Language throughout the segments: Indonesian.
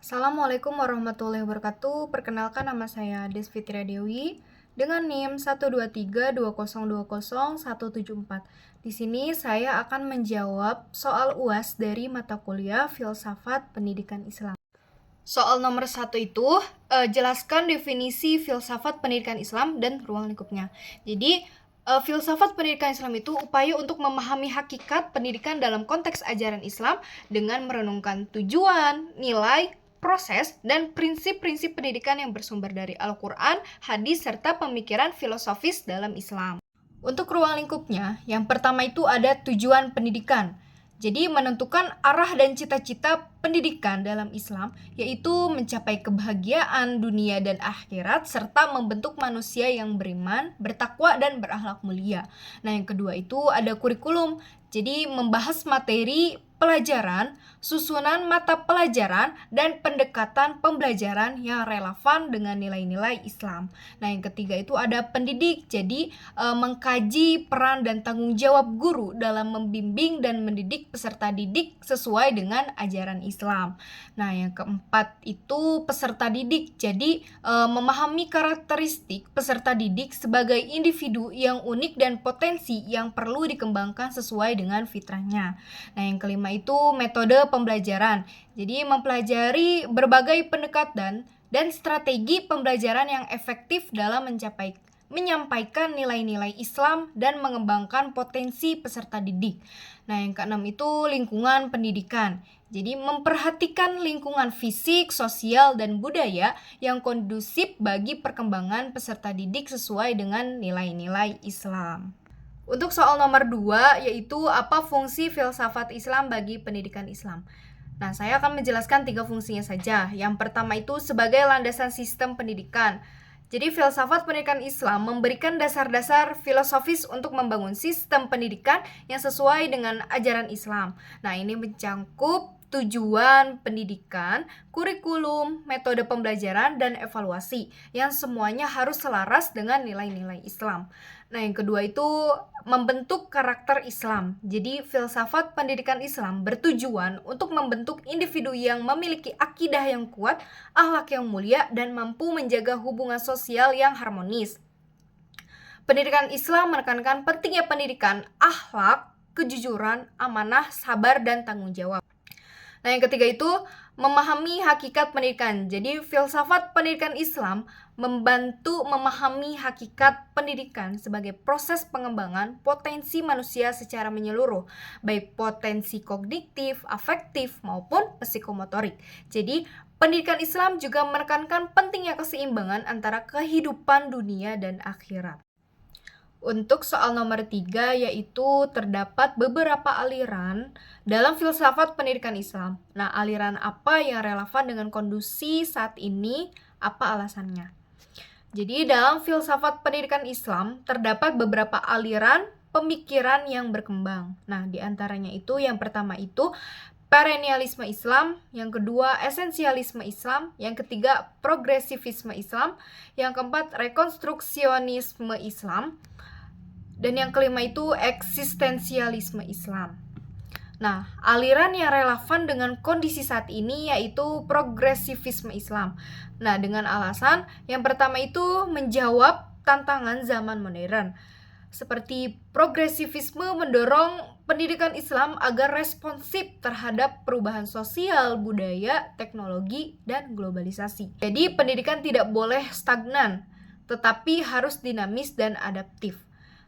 Assalamualaikum warahmatullahi wabarakatuh. Perkenalkan, nama saya Desfitria Dewi dengan NIM 12320200174. Di sini saya akan menjawab soal UAS dari mata kuliah Filsafat Pendidikan Islam. Soal nomor 1 itu jelaskan definisi filsafat pendidikan Islam dan ruang lingkupnya. Jadi filsafat pendidikan Islam itu upaya untuk memahami hakikat pendidikan dalam konteks ajaran Islam dengan merenungkan tujuan, nilai, proses, dan prinsip-prinsip pendidikan yang bersumber dari Al-Quran, hadis, serta pemikiran filosofis dalam Islam. Untuk ruang lingkupnya, yang pertama itu ada tujuan pendidikan. Jadi menentukan arah dan cita-cita pendidikan dalam Islam, yaitu mencapai kebahagiaan dunia dan akhirat, serta membentuk manusia yang beriman, bertakwa, dan berakhlak mulia. Nah, yang kedua itu ada kurikulum. Jadi membahas materi pelajaran, susunan mata pelajaran, dan pendekatan pembelajaran yang relevan dengan nilai-nilai Islam. Nah, yang ketiga itu ada pendidik. Jadi mengkaji peran dan tanggung jawab guru dalam membimbing dan mendidik peserta didik sesuai dengan ajaran Islam. Nah, yang keempat itu peserta didik. Jadi memahami karakteristik peserta didik sebagai individu yang unik dan potensi yang perlu dikembangkan sesuai dengan fitrahnya. Nah, yang kelima itu metode pembelajaran. Jadi mempelajari berbagai pendekatan dan strategi pembelajaran yang efektif dalam menyampaikan nilai-nilai Islam dan mengembangkan potensi peserta didik. Nah, yang keenam itu lingkungan pendidikan. Jadi memperhatikan lingkungan fisik, sosial, dan budaya yang kondusif bagi perkembangan peserta didik sesuai dengan nilai-nilai Islam. Untuk soal nomor 2, yaitu apa fungsi filsafat Islam bagi pendidikan Islam. Nah, saya akan menjelaskan 3 fungsinya saja. Yang pertama itu sebagai landasan sistem pendidikan. Jadi filsafat pendidikan Islam memberikan dasar-dasar filosofis untuk membangun sistem pendidikan yang sesuai dengan ajaran Islam. Nah, ini mencangkup tujuan pendidikan, kurikulum, metode pembelajaran, dan evaluasi yang semuanya harus selaras dengan nilai-nilai Islam. Nah, yang kedua itu membentuk karakter Islam. Jadi filsafat pendidikan Islam bertujuan untuk membentuk individu yang memiliki akidah yang kuat, akhlak yang mulia, dan mampu menjaga hubungan sosial yang harmonis. Pendidikan Islam menekankan pentingnya pendidikan, akhlak, kejujuran, amanah, sabar, dan tanggung jawab. Nah, yang ketiga itu memahami hakikat pendidikan. Jadi filsafat pendidikan Islam membantu memahami hakikat pendidikan sebagai proses pengembangan potensi manusia secara menyeluruh, baik potensi kognitif, afektif, maupun psikomotorik. Jadi pendidikan Islam juga menekankan pentingnya keseimbangan antara kehidupan dunia dan akhirat. Untuk soal nomor 3, yaitu terdapat beberapa aliran dalam filsafat pendidikan Islam. Nah, aliran apa yang relevan dengan kondisi saat ini? Apa alasannya? Jadi, dalam filsafat pendidikan Islam terdapat beberapa aliran pemikiran yang berkembang. Nah, di antaranya itu yang pertama itu perennialisme Islam, yang kedua esensialisme Islam, yang ketiga progresivisme Islam, yang keempat rekonstruksionisme Islam, dan yang kelima itu eksistensialisme Islam. Nah, aliran yang relevan dengan kondisi saat ini yaitu progresivisme Islam. Nah, dengan alasan yang pertama itu menjawab tantangan zaman modern. Seperti progresivisme mendorong pendidikan Islam agar responsif terhadap perubahan sosial, budaya, teknologi, dan globalisasi. Jadi, pendidikan tidak boleh stagnan, tetapi harus dinamis dan adaptif.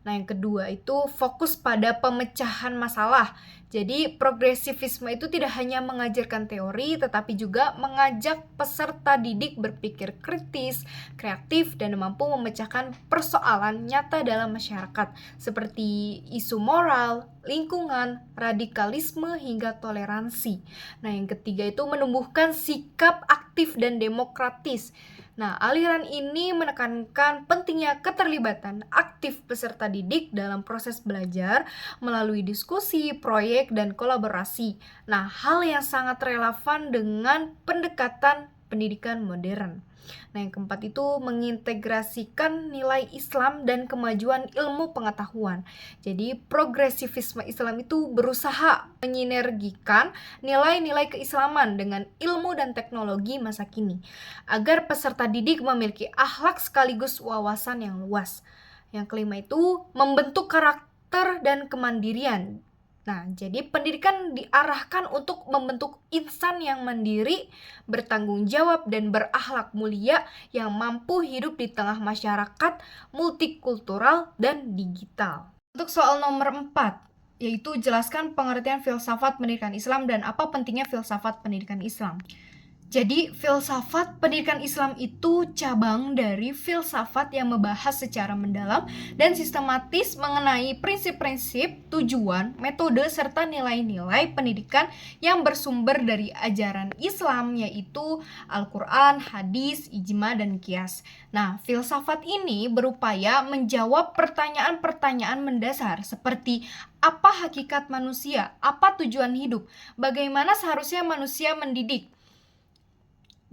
Nah, yang kedua itu fokus pada pemecahan masalah. Jadi, progresivisme itu tidak hanya mengajarkan teori, tetapi juga mengajak peserta didik berpikir kritis, kreatif, dan mampu memecahkan persoalan nyata dalam masyarakat, seperti isu moral, lingkungan, radikalisme, hingga toleransi. Nah, yang ketiga itu menumbuhkan sikap aktif dan demokratis. Nah, aliran ini menekankan pentingnya keterlibatan aktif peserta didik dalam proses belajar melalui diskusi, proyek, dan kolaborasi. Nah, hal yang sangat relevan dengan pendekatan pendidikan modern. Nah, yang keempat itu mengintegrasikan nilai Islam dan kemajuan ilmu pengetahuan. Jadi, progresivisme Islam itu berusaha menyinergikan nilai-nilai keislaman dengan ilmu dan teknologi masa kini, agar peserta didik memiliki akhlak sekaligus wawasan yang luas. Yang kelima itu membentuk karakter dan kemandirian. Nah, jadi pendidikan diarahkan untuk membentuk insan yang mandiri, bertanggung jawab, dan berakhlak mulia yang mampu hidup di tengah masyarakat multikultural dan digital. Untuk soal nomor 4, yaitu jelaskan pengertian filsafat pendidikan Islam dan apa pentingnya filsafat pendidikan Islam. Jadi, filsafat pendidikan Islam itu cabang dari filsafat yang membahas secara mendalam dan sistematis mengenai prinsip-prinsip, tujuan, metode, serta nilai-nilai pendidikan yang bersumber dari ajaran Islam, yaitu Al-Quran, hadis, ijma, dan qiyas. Nah, filsafat ini berupaya menjawab pertanyaan-pertanyaan mendasar seperti apa hakikat manusia, apa tujuan hidup, bagaimana seharusnya manusia mendidik,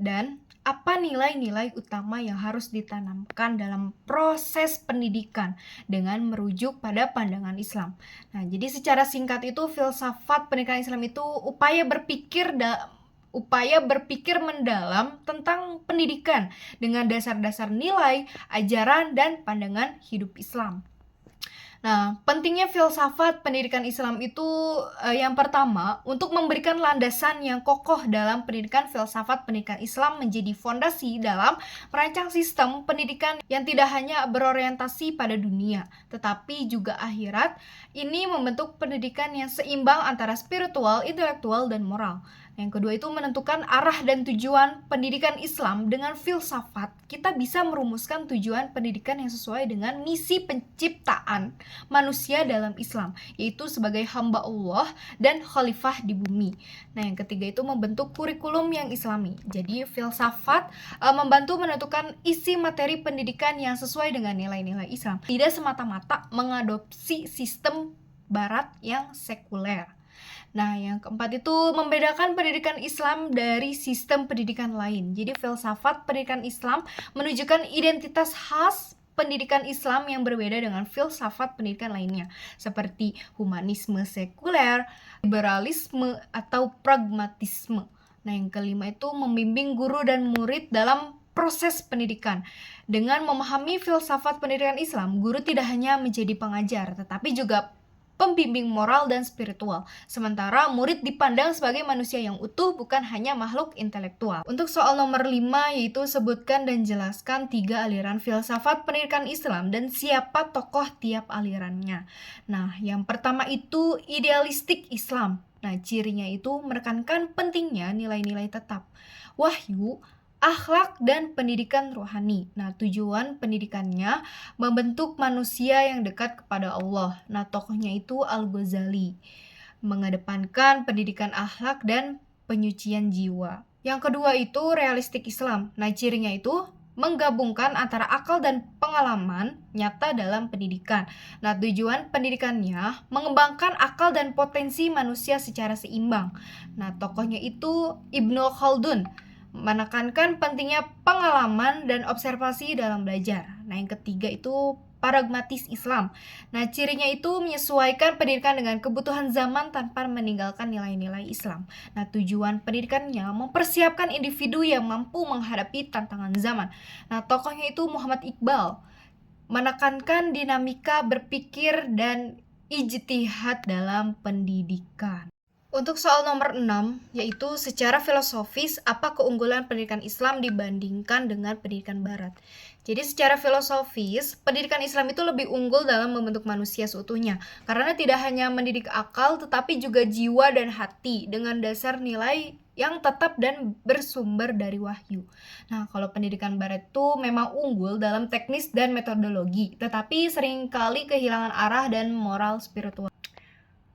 dan apa nilai-nilai utama yang harus ditanamkan dalam proses pendidikan dengan merujuk pada pandangan Islam. Nah, jadi secara singkat itu filsafat pendidikan Islam itu upaya berpikir mendalam tentang pendidikan dengan dasar-dasar nilai, ajaran, dan pandangan hidup Islam. Nah, pentingnya filsafat pendidikan Islam itu yang pertama, untuk memberikan landasan yang kokoh dalam pendidikan. Filsafat pendidikan Islam menjadi fondasi dalam merancang sistem pendidikan yang tidak hanya berorientasi pada dunia, tetapi juga akhirat. Ini membentuk pendidikan yang seimbang antara spiritual, intelektual, dan moral. Yang kedua itu menentukan arah dan tujuan pendidikan Islam. Dengan filsafat, kita bisa merumuskan tujuan pendidikan yang sesuai dengan misi penciptaan manusia dalam Islam, yaitu sebagai hamba Allah dan khalifah di bumi. Nah, yang ketiga itu membentuk kurikulum yang islami. Jadi, filsafat membantu menentukan isi materi pendidikan yang sesuai dengan nilai-nilai Islam, tidak semata-mata mengadopsi sistem barat yang sekuler. Nah, yang keempat itu membedakan pendidikan Islam dari sistem pendidikan lain. Jadi, filsafat pendidikan Islam menunjukkan identitas khas pendidikan Islam yang berbeda dengan filsafat pendidikan lainnya, seperti humanisme sekuler, liberalisme, atau pragmatisme. Nah, yang kelima itu membimbing guru dan murid dalam proses pendidikan. Dengan memahami filsafat pendidikan Islam, guru tidak hanya menjadi pengajar, tetapi juga pembimbing moral dan spiritual. Sementara murid dipandang sebagai manusia yang utuh, bukan hanya makhluk intelektual. Untuk soal nomor 5, yaitu sebutkan dan jelaskan 3 aliran filsafat pendidikan Islam dan siapa tokoh tiap alirannya. Nah, yang pertama itu idealistik Islam. Nah, cirinya itu menekankan pentingnya nilai-nilai tetap, wahyu, akhlak, dan pendidikan rohani. Nah, tujuan pendidikannya membentuk manusia yang dekat kepada Allah. Nah, tokohnya itu Al-Ghazali, mengedepankan pendidikan akhlak dan penyucian jiwa. Yang kedua itu realistik Islam. Nah, cirinya itu menggabungkan antara akal dan pengalaman nyata dalam pendidikan. Nah, tujuan pendidikannya mengembangkan akal dan potensi manusia secara seimbang. Nah, tokohnya itu Ibnu Khaldun, menekankan pentingnya pengalaman dan observasi dalam belajar. Nah, yang ketiga itu pragmatis Islam. Nah, cirinya itu menyesuaikan pendidikan dengan kebutuhan zaman tanpa meninggalkan nilai-nilai Islam. Nah, tujuan pendidikannya mempersiapkan individu yang mampu menghadapi tantangan zaman. Nah, tokohnya itu Muhammad Iqbal, menekankan dinamika berpikir dan ijtihad dalam pendidikan. Untuk soal nomor 6, yaitu secara filosofis, apa keunggulan pendidikan Islam dibandingkan dengan pendidikan Barat. Jadi secara filosofis, pendidikan Islam itu lebih unggul dalam membentuk manusia seutuhnya, karena tidak hanya mendidik akal, tetapi juga jiwa dan hati dengan dasar nilai yang tetap dan bersumber dari wahyu. Nah, kalau pendidikan Barat itu memang unggul dalam teknis dan metodologi, tetapi seringkali kehilangan arah dan moral spiritual.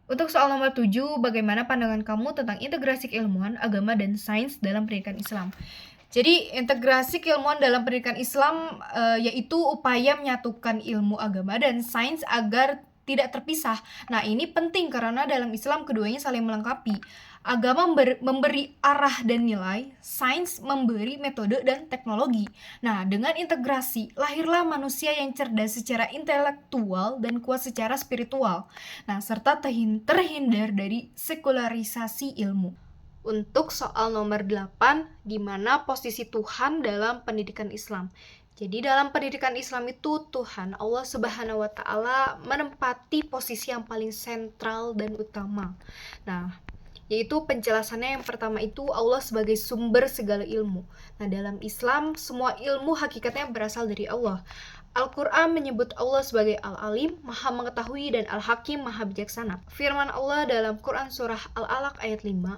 Untuk soal nomor 7, bagaimana pandangan kamu tentang integrasi keilmuan, agama, dan sains dalam pendidikan Islam? Jadi, integrasi keilmuan dalam pendidikan Islam yaitu upaya menyatukan ilmu agama dan sains agar tidak terpisah. Nah, ini penting karena dalam Islam keduanya saling melengkapi. Agama memberi arah dan nilai, sains memberi metode dan teknologi. Nah, dengan integrasi, lahirlah manusia yang cerdas secara intelektual dan kuat secara spiritual. Nah, serta terhindar dari sekularisasi ilmu. Untuk soal nomor 8, di mana posisi Tuhan dalam pendidikan Islam. Jadi dalam pendidikan Islam itu Tuhan Allah Subhanahu wa taala menempati posisi yang paling sentral dan utama. Nah, yaitu penjelasannya yang pertama itu Allah sebagai sumber segala ilmu. Nah, dalam Islam semua ilmu hakikatnya berasal dari Allah. Al-Quran menyebut Allah sebagai Al-Alim, Maha Mengetahui, dan Al-Hakim, Maha Bijaksana. Firman Allah dalam Quran Surah Al-Alaq ayat 5,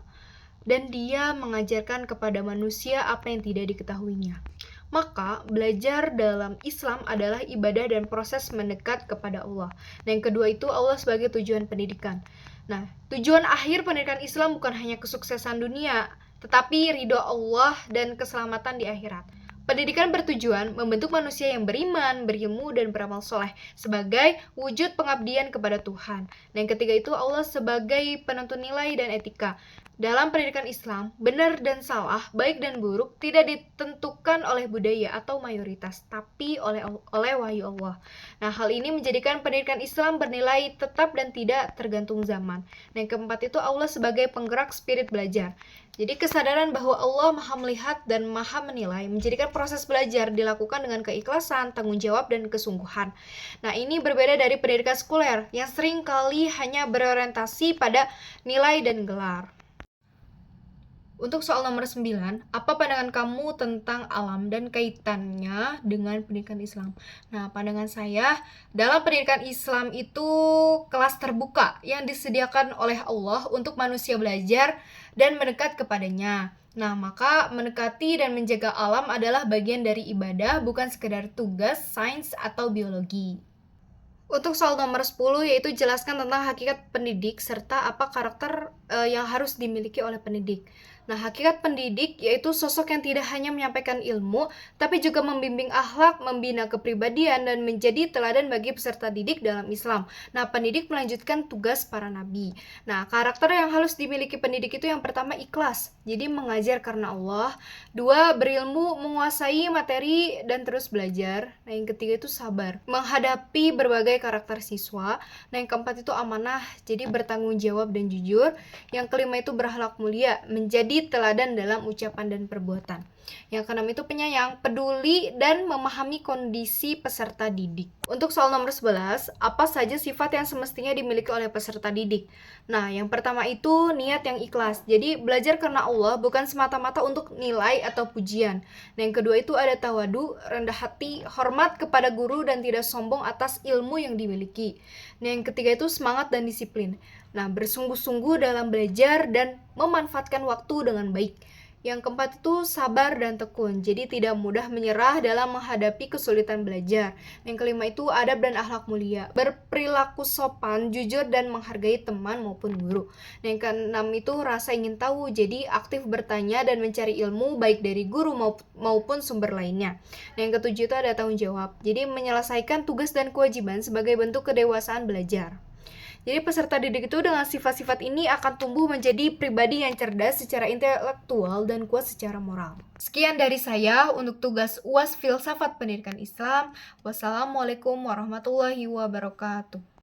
dan Dia mengajarkan kepada manusia apa yang tidak diketahuinya. Maka, belajar dalam Islam adalah ibadah dan proses mendekat kepada Allah. Dan yang kedua itu Allah sebagai tujuan pendidikan. Nah, tujuan akhir pendidikan Islam bukan hanya kesuksesan dunia, tetapi ridho Allah dan keselamatan di akhirat. Pendidikan bertujuan membentuk manusia yang beriman, berilmu, dan beramal soleh sebagai wujud pengabdian kepada Tuhan. Dan yang ketiga itu Allah sebagai penentu nilai dan etika. Dalam pendidikan Islam, benar dan salah, baik dan buruk tidak ditentukan oleh budaya atau mayoritas, tapi oleh wahyu Allah. Nah, hal ini menjadikan pendidikan Islam bernilai tetap dan tidak tergantung zaman. Dan yang keempat itu Allah sebagai penggerak spirit belajar. Jadi kesadaran bahwa Allah Maha melihat dan Maha menilai menjadikan proses belajar dilakukan dengan keikhlasan, tanggung jawab, dan kesungguhan. Nah, ini berbeda dari pendidikan sekuler yang sering kali hanya berorientasi pada nilai dan gelar. Untuk soal nomor 9, apa pandangan kamu tentang alam dan kaitannya dengan pendidikan Islam? Nah, pandangan saya, dalam pendidikan Islam itu kelas terbuka yang disediakan oleh Allah untuk manusia belajar dan mendekat kepadanya. Nah, maka mendekati dan menjaga alam adalah bagian dari ibadah, bukan sekedar tugas, sains, atau biologi. Untuk soal nomor 10 yaitu jelaskan tentang hakikat pendidik serta apa karakter yang harus dimiliki oleh pendidik. Nah, hakikat pendidik yaitu sosok yang tidak hanya menyampaikan ilmu, tapi juga membimbing akhlak, membina kepribadian, dan menjadi teladan bagi peserta didik dalam Islam. Nah, pendidik melanjutkan tugas para nabi. Nah, karakter yang harus dimiliki pendidik itu yang pertama ikhlas, jadi mengajar karena Allah. Dua, berilmu, menguasai materi, dan terus belajar. Nah, yang ketiga itu sabar, menghadapi berbagai karakter siswa. Nah, yang keempat itu amanah, jadi bertanggung jawab dan jujur. Yang kelima itu berakhlak mulia, menjadi teladan dalam ucapan dan perbuatan. Yang keenam itu penyayang, peduli, dan memahami kondisi peserta didik. Untuk soal nomor 11, apa saja sifat yang semestinya dimiliki oleh peserta didik? Nah, yang pertama itu niat yang ikhlas. Jadi belajar karena Allah, bukan semata-mata untuk nilai atau pujian. Nah, yang kedua itu ada tawadu, rendah hati, hormat kepada guru, dan tidak sombong atas ilmu yang dimiliki. Nah, yang ketiga itu semangat dan disiplin. Nah, bersungguh-sungguh dalam belajar dan memanfaatkan waktu dengan baik. Yang keempat itu sabar dan tekun, jadi tidak mudah menyerah dalam menghadapi kesulitan belajar. Yang kelima itu adab dan akhlak mulia, berperilaku sopan, jujur, dan menghargai teman maupun guru. Yang keenam itu rasa ingin tahu, jadi aktif bertanya dan mencari ilmu baik dari guru maupun sumber lainnya. Yang ketujuh itu ada tanggung jawab, jadi menyelesaikan tugas dan kewajiban sebagai bentuk kedewasaan belajar. Jadi peserta didik itu dengan sifat-sifat ini akan tumbuh menjadi pribadi yang cerdas secara intelektual dan kuat secara moral. Sekian dari saya untuk tugas UAS Filsafat Pendidikan Islam. Wassalamualaikum warahmatullahi wabarakatuh.